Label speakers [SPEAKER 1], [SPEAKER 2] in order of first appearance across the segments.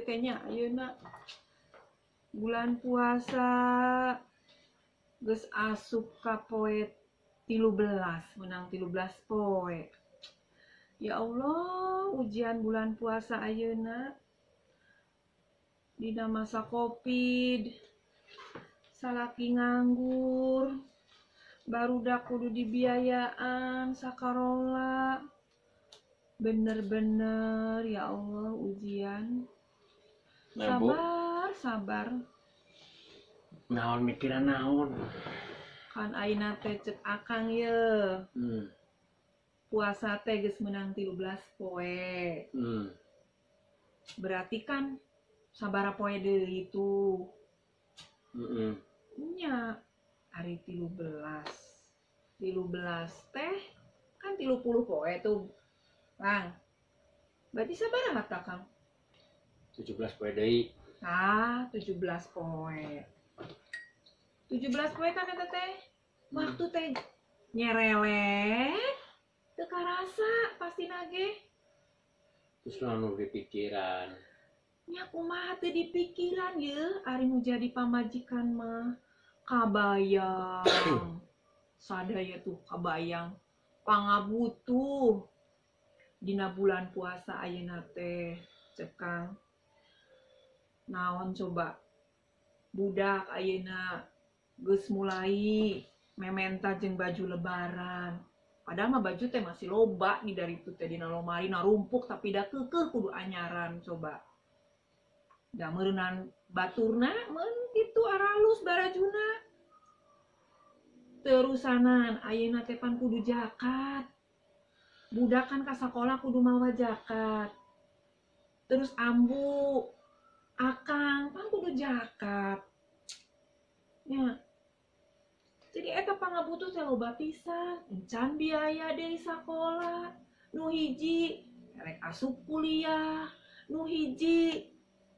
[SPEAKER 1] tetenya ayeuna bulan puasa geus asup ka poe 13 menang 13 poe. Ya Allah, ujian bulan puasa ayeuna dina masa Covid, salaki nganggur, barudak kudu dibiayaan sakarola. Bener-bener ya Allah ujian. Sabar.
[SPEAKER 2] Naon mikiran naon?
[SPEAKER 1] Kan ayeuna teh cek akang ye. Puasa teh geus meunang 13 poe. Berarti kan sabaraha poe deui itu. Nya hari 13 teh kan 30 poe tuh. Kang. Berarti sabaraha ta Kang?
[SPEAKER 2] 17 poe deui.
[SPEAKER 1] 17 poe. 17 poe kan eta teh. Waktu teh nyerelek teu karasa pasti nage.
[SPEAKER 2] Terus nu dipikiran.
[SPEAKER 1] Nya kumaha teu dipikiran ye, ari nu jadi pamajikan mah kabayang. Sadaya tuh kabayang pangabutuh dina bulan puasa ayeuna teh cek Kang. Naon coba budak ayeuna geus mulai mementa jeung baju lebaran. Padahal mah baju teh masih loba di dari itu teh dina lomari narumpuk tapi da keukeuh kudu anyaran coba. Da meureunan baturna mun kitu aralus barajuna. Terusanan ayeuna teh pan kudu zakat. Budak kan ka sakola kudu mawa zakat. Terus ambu, akang pan kudu zakat. Ya. Jadi eta pangabutuh teh loba pisan, encan biaya deui sakola. Nu hiji rek asup kuliah, nu hiji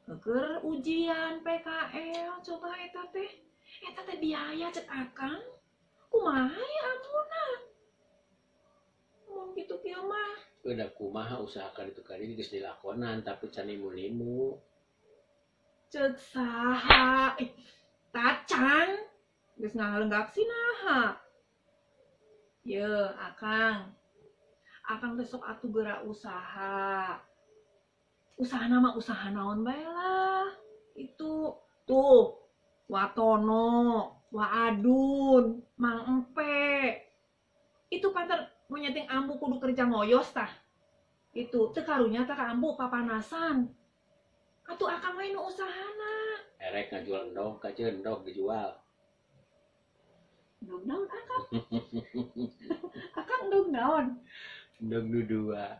[SPEAKER 1] keur ujian PKL. Coba eta teh biaya cek akang. Kumaha ya ampuna? Mun kitu kieu mah.
[SPEAKER 2] Udah kumaha usahakan itu kali geus dilakonan tapi can limu-limu.
[SPEAKER 1] Cek saha? Tacan. Geus ngalenggak sinaha. Ye, Akang. Akang teh sok atuh geura usaha. Usahana mah usaha naon bae lah. Itu tuh Watono, Waadun, Mang Empe. Itu pater mun nyeting ambu kudu kerja ngoyos tah. Itu teu karunya tah ka ambu papanasan. Atuh Akang mah nu usahana.
[SPEAKER 2] Erek ngajual endog ka endog dijual.
[SPEAKER 1] Endog naon Akang? Akang endog naon?
[SPEAKER 2] Endog nu dua.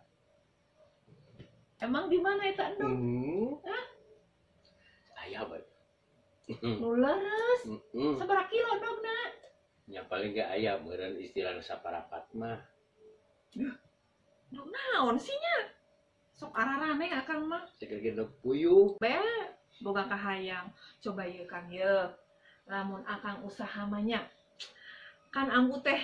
[SPEAKER 1] Emang di mana eta endog? Hah?
[SPEAKER 2] Aya bae.
[SPEAKER 1] Nu leres. Sabaraha kilo endogna?
[SPEAKER 2] Ya paling ge aya meureun istilahna saparapat mah.
[SPEAKER 1] Endog naon sih nya? Sok ararane Akang mah.
[SPEAKER 2] Sakieu endog puyuh.
[SPEAKER 1] Be, boga kahayang. Coba ieu Kang ye. Lamun Akang usaha mah nya. Kan ambu teh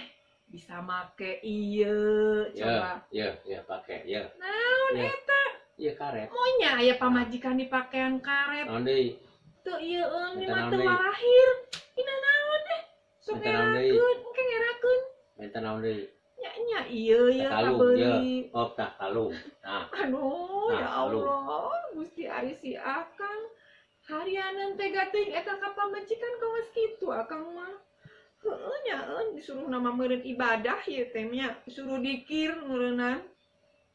[SPEAKER 1] bisa make ieu coba.
[SPEAKER 2] Ya pake ya.
[SPEAKER 1] Naon eta?
[SPEAKER 2] Ieu karet.
[SPEAKER 1] Monya aya pamajikan dipakean karet.
[SPEAKER 2] Naon deui?
[SPEAKER 1] Teu ieu eun mah
[SPEAKER 2] Naon
[SPEAKER 1] teu
[SPEAKER 2] deui?
[SPEAKER 1] lahir. Ina naon deh? Sok ngerakeun, engke ngerakeun.
[SPEAKER 2] Minta naon deui?
[SPEAKER 1] Nya ieu ye
[SPEAKER 2] Kalung ya.
[SPEAKER 1] kabeli.
[SPEAKER 2] Oh, tah kalung. Nah,
[SPEAKER 1] Aduh,
[SPEAKER 2] Nah,
[SPEAKER 1] ya Allah, Gusti ari si Akang. Harianan tega teuing eta ka pamajikan kawas kitu Akang mah. Heueuh nya disuruh nama meureun ibadah ieu teh nya, disuruh dikir meureunan.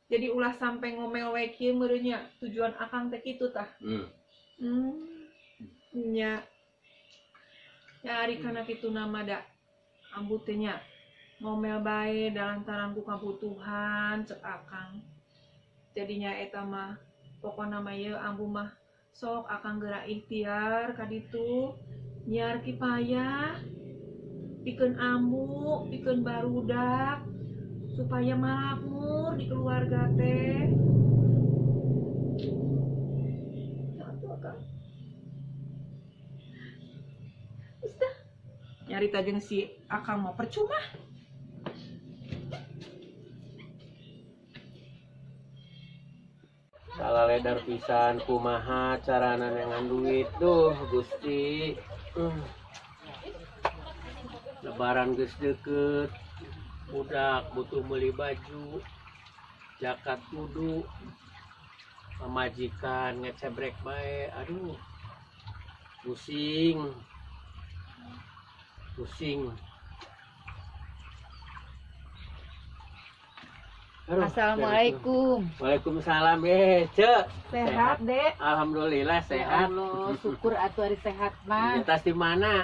[SPEAKER 1] Jadi ulah sampai ngomel we kieu meureun nya. Tujuan Akang teh kitu tah. Nya. Ya ari kana kitu nama da. Ambu teh nya ngomel bae dalantaran ku kabutuhan cek Akang. Jadinya eta mah pokona mah ye ambu mah sok Akang geura ikhtiar ka ditu nyiar kipayah pikeun ambu, pikeun barudak supaya makmur di keluarga teh. Atuh Akang. Ustah. Nyarita jeung si Akang mah percuma.
[SPEAKER 2] salah kaledar pisan kumaha carana nengan duit duh Gusti. Lebaran geus deukeut, budak butuh meuli baju, jakat kudu, pamajikan ngecebrek bae, aduh pusing. Aduh,
[SPEAKER 3] Assalamualaikum.
[SPEAKER 2] Waalaikumsalam Cek.
[SPEAKER 3] Sehat, Dek?
[SPEAKER 2] Alhamdulillah
[SPEAKER 3] Ya
[SPEAKER 2] sehat.
[SPEAKER 3] Allah, syukur atuh ari sehat mah.
[SPEAKER 2] Atas di mana?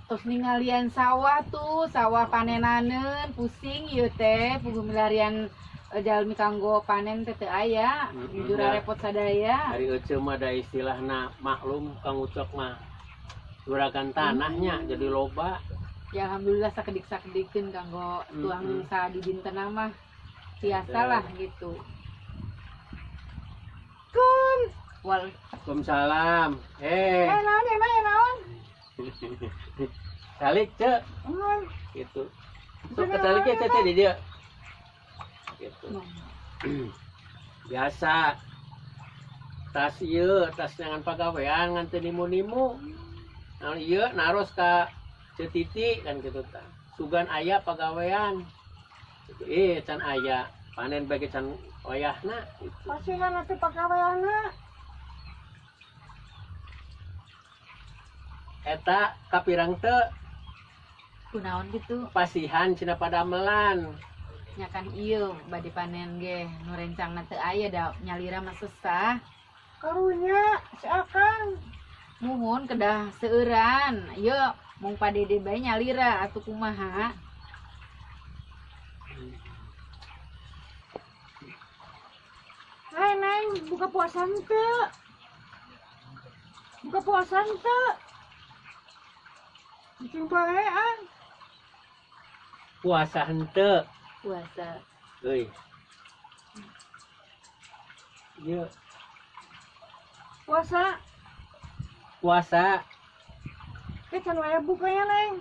[SPEAKER 3] Terus ninggalian sawah tuh, sawah panenaneun, pusing ieu teh, puguh milarian jalmi kanggo panen teh teu aya. Jujur repot sadaya.
[SPEAKER 2] Hari euceum mah da istilahna maklum Kang Ucok mah. Juragan tanahnya jadi loba.
[SPEAKER 3] Ya alhamdulillah sakedik-sakedikeun kanggo tuang sa di dintenna mah. Biasalah gitu.
[SPEAKER 2] Waalaikumsalam.
[SPEAKER 3] Naon?
[SPEAKER 2] Salik Cek. Gitu. Sok kesalik ya Cek di dia. Gitu. Biasa. Tas ieu, tas nyangan pagawean ngan teu nimu-nimu. Nah ieu naros ka Cetiti kan gitu tah. Sugan aya pagawean. Can aya panen bagi can wayahna gitu.
[SPEAKER 3] Pasihan atuh pagaweanna.
[SPEAKER 2] Eta kapirang teu
[SPEAKER 3] Kunaon gitu?
[SPEAKER 2] pasihan cina padamelan.
[SPEAKER 3] Nya kan ieu bade panen ge nu rencangna teu aya da nyalira mah sesah. Karunya si Akang. Muhun kedah seueuran. Ieu mung padede bae nyalira atuh kumaha? Hai Neng, buka puasa henteu? Buka puasa henteu? Bikin pahean.
[SPEAKER 2] Puasa henteu.
[SPEAKER 3] Puasa.
[SPEAKER 2] Euy. Ieu
[SPEAKER 3] Puasa.
[SPEAKER 2] puasa
[SPEAKER 3] Can waya bukanya Neng.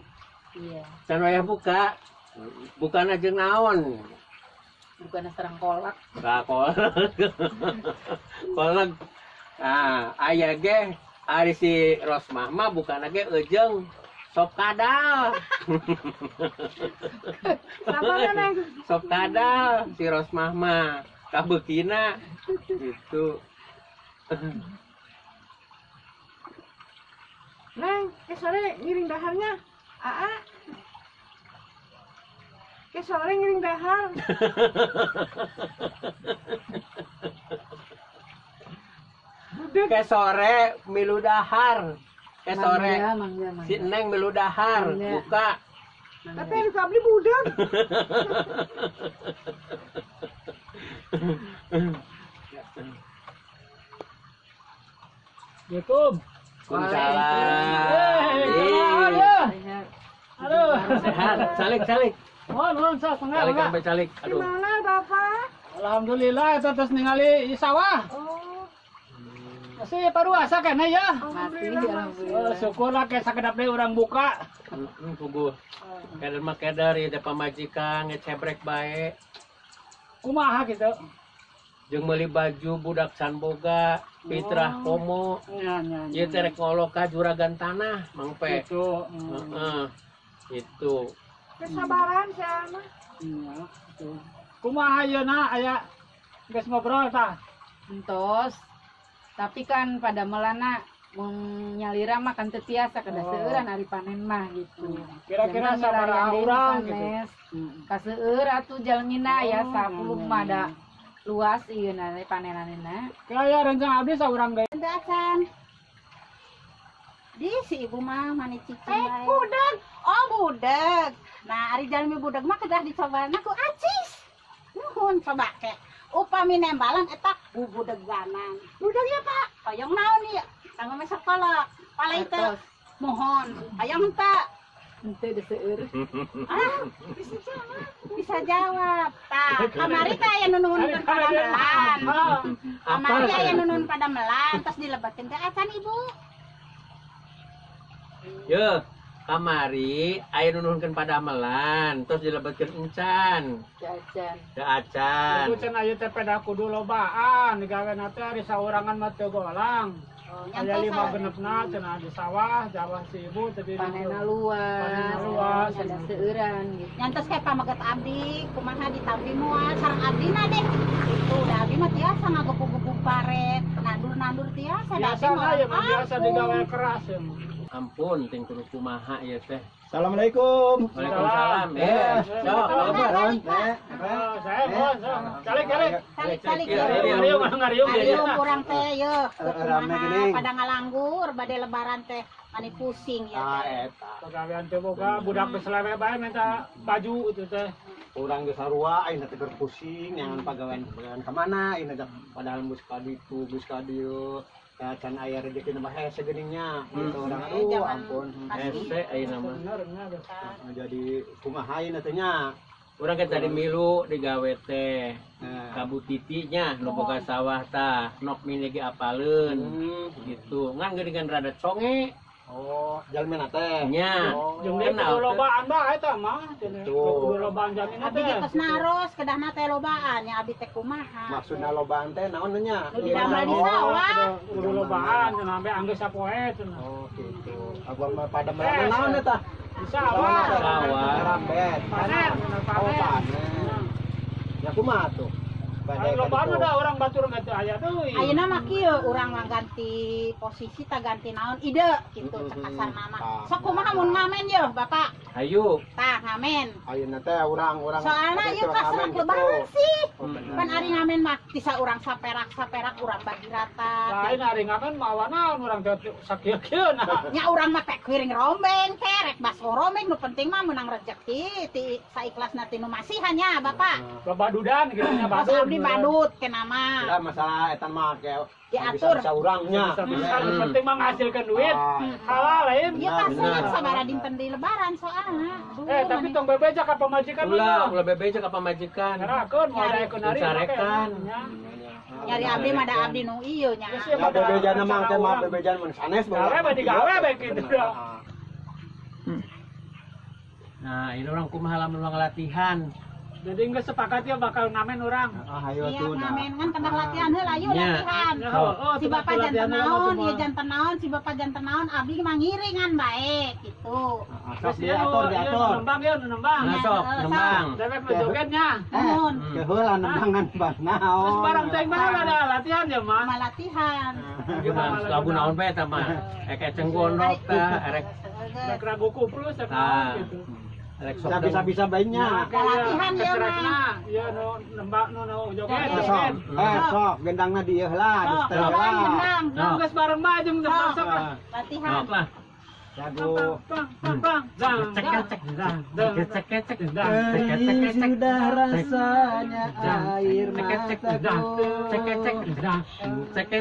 [SPEAKER 3] Iya.
[SPEAKER 2] can wayah buka. Bukan aja naon.
[SPEAKER 3] Bukan sareng kolak.
[SPEAKER 2] Kolak. Nah, aya ge ari si Rosmah mah bukan ge eujeng sop kadal.
[SPEAKER 3] Sabarna Neng.
[SPEAKER 2] Sop kadal si Rosmah mah kabeukina gitu.
[SPEAKER 3] Neng, sore ngiring daharnya. Aa. Sore ngiring dahar.
[SPEAKER 2] Ke sore milu dahar. Ke sore
[SPEAKER 3] Mangga.
[SPEAKER 2] si Neng milu dahar
[SPEAKER 3] Mangga.
[SPEAKER 2] buka.
[SPEAKER 3] Tapi yang dikabli budak.
[SPEAKER 4] Assalamualaikum.
[SPEAKER 2] Waalaikumsalam.
[SPEAKER 4] Halo.
[SPEAKER 2] Sehat, salik.
[SPEAKER 4] Nuhun sa
[SPEAKER 2] Salik
[SPEAKER 4] tengah.
[SPEAKER 2] sampai salik. Aduh.
[SPEAKER 3] Gimana Bapak?
[SPEAKER 4] Alhamdulillah eta terus ningali di sawah.
[SPEAKER 3] Oh,
[SPEAKER 4] Masih paruasa keneh ya.
[SPEAKER 3] masih
[SPEAKER 4] Oh,
[SPEAKER 3] alhamdulillah.
[SPEAKER 4] syukurlah ke sakedap deui urang buka.
[SPEAKER 2] Puguh. Kadar mah kadar ya da pamajikan ngecebrek bae.
[SPEAKER 4] Kumaha gitu.
[SPEAKER 2] Jeung meuli baju budak can boga, fitrah komo.
[SPEAKER 4] Nya.
[SPEAKER 2] Ieu teh rek ngolok ka juragan tanah, Mang Pe.
[SPEAKER 4] Gitu.
[SPEAKER 2] Heeh. Itu.
[SPEAKER 3] Kesabaran sama.
[SPEAKER 4] Iya, gitu. Kumaha yeuna aya geus ngobrol tah.
[SPEAKER 3] Entos. Tapi kan pada melana nyalira mah kan teu tiasa kada seueuran ari panen mah gitu.
[SPEAKER 4] Kira-kira
[SPEAKER 3] Jangan
[SPEAKER 4] sabaraha
[SPEAKER 3] milarian deui
[SPEAKER 4] urang
[SPEAKER 3] sanes.
[SPEAKER 4] gitu.
[SPEAKER 3] Ka seueur atuh jalmina ya 10 mah da
[SPEAKER 4] Hmm.
[SPEAKER 3] luas ieu na panenanna.
[SPEAKER 4] Kaya rencang abdi saurang deui.
[SPEAKER 5] Dasan. Di si ibu mah mani cicing bae.
[SPEAKER 3] Budak.
[SPEAKER 5] Oh budak. Nah ari jalmi budak mah kedah dicobana ku acis. Nuhun coba ke. Upami nembalan eta budak ganan. Budak ya Pak. Hoyong naon ieu? Kanggo mesak kolak. Palai teu. Mohon. Hayang henteu.
[SPEAKER 3] Henteu da seueur.
[SPEAKER 5] Ah, bisa jawab. Tah, kamari teh aya nunuhun pada melan. Kamari aya nunuhun pada melan terus dilebatin teh acan ibu.
[SPEAKER 2] Ye, kamari aya nunuhkeun padamelan terus dilebetkeun encan
[SPEAKER 3] Jajan.
[SPEAKER 2] teu acan.
[SPEAKER 4] Itu cenah ieu teh peda kudu lobaan digaweana teh ari saurangan mah teu golang. Aya 5 genepna cenah di sawah Jawa si ibu teh di
[SPEAKER 3] Panena luas. Ada seueuran gitu.
[SPEAKER 5] Nyantos kayak pamaget abdi, kumaha ditampi moal sareng abdina deh. Itu udah abdi mah tiasa ngagepuk-gepuk paret, nandur-nandur tiasa da
[SPEAKER 4] biasa mah ya mah biasa digawe keras ya.
[SPEAKER 2] Ampun ting kudu kumaha ieu teh.
[SPEAKER 6] Assalamualaikum.
[SPEAKER 2] Waalaikumsalam. Sok,
[SPEAKER 5] Balik, Pak.
[SPEAKER 4] Saya bos, calik.
[SPEAKER 5] Salik-salik
[SPEAKER 2] Iya,
[SPEAKER 5] ya.
[SPEAKER 2] iya.
[SPEAKER 4] Ngariung.
[SPEAKER 5] Ariung kurang teh ye,
[SPEAKER 6] Rame geuning.
[SPEAKER 5] pada ngalanggur bade lebaran teh mani pusing ya.
[SPEAKER 6] Eta.
[SPEAKER 4] Pagawean teh boga budak geus lewe bae minta baju itu teh.
[SPEAKER 6] Urang geus sarua ayeuna teh keur pusing nyangan pagawean ka mana ayeuna teh padahal geus ka ditu, geus ka dieu. Ya can aya rezeki mah hese geuningnya. Gitu urang aduh ampun.
[SPEAKER 2] hese ayeuna mah.
[SPEAKER 4] Bener.
[SPEAKER 6] Jadi kumaha ayeuna teh nya.
[SPEAKER 2] Urang ke tadi milu digawe teh.
[SPEAKER 6] Nah,
[SPEAKER 2] Kabu titinya nu boga sawah tah, nok mini ge apaleun. Gitu. Ngan geuningan rada conge
[SPEAKER 6] oh, jalmena teh.
[SPEAKER 2] nya.
[SPEAKER 4] Jeung dia kudu lobaan bae eta mah. Kudu lobaan jamina
[SPEAKER 5] Abdi
[SPEAKER 4] teh.
[SPEAKER 5] geus naros kedahna teh lobaan nya abdi teh kumaha.
[SPEAKER 6] Maksudna lobaan teh naon nya?
[SPEAKER 5] Nu didamel di sawah.
[SPEAKER 4] Kudu lobaan cenah sampai anggeus sapoe cenah.
[SPEAKER 6] Oh, gitu. Abang mah pada melamar naon eta?
[SPEAKER 4] Di sawah.
[SPEAKER 2] Sawah.
[SPEAKER 6] Rambet.
[SPEAKER 4] Panen,
[SPEAKER 6] Oh,
[SPEAKER 4] panen.
[SPEAKER 6] panen. Ya kumaha tuh?
[SPEAKER 4] Ayo lobaan udah orang batur nggak tuh aya deui.
[SPEAKER 5] Ayeuna mah kieu urang mah ganti posisi tah ganti naon ide gitu kasar nama. Sok kumaha mun ngamen ye Bapak?
[SPEAKER 2] Hayu.
[SPEAKER 5] Tah ngamen.
[SPEAKER 6] Ayeuna teh urang
[SPEAKER 5] Soalna ieu kasar lebaran sih. Pan ari ngamen mah tisa urang saperak urang bagi rata.
[SPEAKER 4] Lain hari ngamen mawa naon urang teh sakieu-kieu nah.
[SPEAKER 5] Nya urang mah teh kiring rombeng kerek bas rombeng nu penting mah menang rezeki ti saikhlasna ti nu masihan nya Bapak.
[SPEAKER 4] Loba dudan gitu nya
[SPEAKER 5] Pas
[SPEAKER 4] badut.
[SPEAKER 5] abdi badut ke nama.
[SPEAKER 6] Udah masalah eta mah kayak
[SPEAKER 5] Diatur.
[SPEAKER 6] bisa urangnya.
[SPEAKER 4] Bisa penting mah ngasilkeun duit. Halal lain.
[SPEAKER 5] Ieu kasihan sabara dinten di lebaran soalna.
[SPEAKER 4] Tapi tong bebeja ka pamajikan
[SPEAKER 2] Ulah,
[SPEAKER 4] mah.
[SPEAKER 2] ulah bebeja ka pamajikan.
[SPEAKER 4] Ngarakeun mau daekeun hari.
[SPEAKER 2] Dicarekan.
[SPEAKER 5] Nyari abdi mah da abdi nu ieu nya.
[SPEAKER 6] Ya bebejana mah teh mah bebejana mun sanes
[SPEAKER 4] Gawe mah digawe bae kitu.
[SPEAKER 2] Nah, ini orang kumaha lamun latihan.
[SPEAKER 4] Jadi geus sepakat ya bakal ngamen urang.
[SPEAKER 6] Ayo
[SPEAKER 5] Iya
[SPEAKER 6] tuh nah.
[SPEAKER 5] ngamen kan kendak latihan heula ayo
[SPEAKER 2] Nya.
[SPEAKER 5] latihan.
[SPEAKER 4] Oh,
[SPEAKER 5] Si bapak janten naon, ieu janten naon, si bapak janten naon, abdi mah ngiringan bae gitu.
[SPEAKER 6] Sok diatur.
[SPEAKER 4] Nembang ya, nembang.
[SPEAKER 2] Nah, sok, nembang.
[SPEAKER 4] Dewek mah jogetnya.
[SPEAKER 5] Mohon
[SPEAKER 6] Keheula nembangan bang naon.
[SPEAKER 4] Terus barang teh mah ada latihan ya mah.
[SPEAKER 5] mah latihan.
[SPEAKER 2] Gimana lagu naon bae eta mah? Eke cenggondok tah, erek
[SPEAKER 4] Rek ragu kuplus ya
[SPEAKER 2] tah.
[SPEAKER 4] gitu.
[SPEAKER 2] Erek sok
[SPEAKER 6] Bisa banyak.
[SPEAKER 5] Latihan ya, mah.
[SPEAKER 4] Ya nu nembak nu joget.
[SPEAKER 6] Sok, sok gendangna dieu lah, di
[SPEAKER 5] Sok,
[SPEAKER 6] setel
[SPEAKER 5] orang
[SPEAKER 6] lah.
[SPEAKER 5] gendang.
[SPEAKER 2] Nah.
[SPEAKER 4] Geus bareng mah jeung nembak sok lah.
[SPEAKER 5] Latihan.
[SPEAKER 2] Sok lah.
[SPEAKER 6] Lagu
[SPEAKER 4] sudah
[SPEAKER 6] rasanya air mataku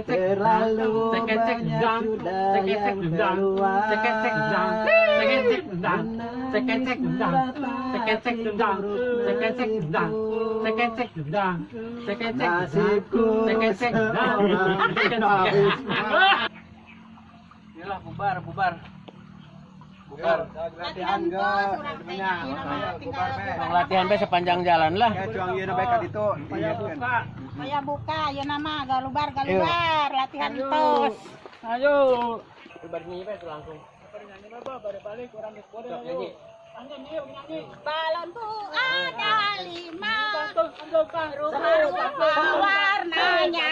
[SPEAKER 6] terlalu banyak sudah yang keluar nasibku
[SPEAKER 2] Inilah bubar.
[SPEAKER 6] latihan guys
[SPEAKER 2] Latihan be sepanjang jalan lah.
[SPEAKER 6] ya cuang ieu bae ka ditu
[SPEAKER 5] Saya buka, ya nama galubar, latihan terus.
[SPEAKER 4] Ayo.
[SPEAKER 2] Bubar nyanyi be langsung.
[SPEAKER 4] Nyanyi mah balik orang geus boleh.
[SPEAKER 2] Sok nyanyi.
[SPEAKER 4] Nyanyi.
[SPEAKER 5] Balonku ada 5,
[SPEAKER 4] Tunjukkan.
[SPEAKER 5] rupa-rupa warnanya.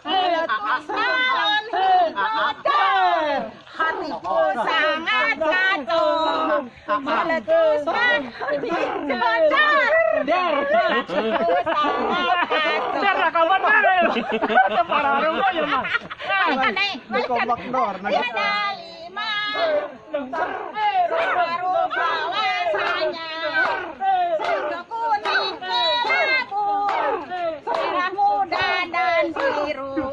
[SPEAKER 5] Meletus balon hidroter, hatiku sangat jatuh. Meletus balon hidroter, hatiku sangat jatuh.
[SPEAKER 4] Cara kawan mana? Para rumah ya mah.
[SPEAKER 6] kompak dor
[SPEAKER 5] Ada 5, rupa-rupa warnanya. Sego kuning kelabu, merah muda dan biru.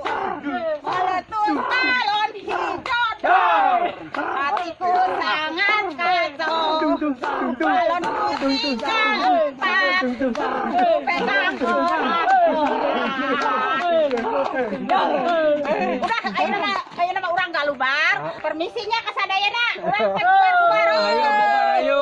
[SPEAKER 5] Meletus balon hijau, hatiku sangat kacau. Balon putih keempat, pegang udah, ayo nama orang galubar, permisinya ke sadayana. Urang teh bubar-bubar.
[SPEAKER 2] Ayo, bubar, ayo.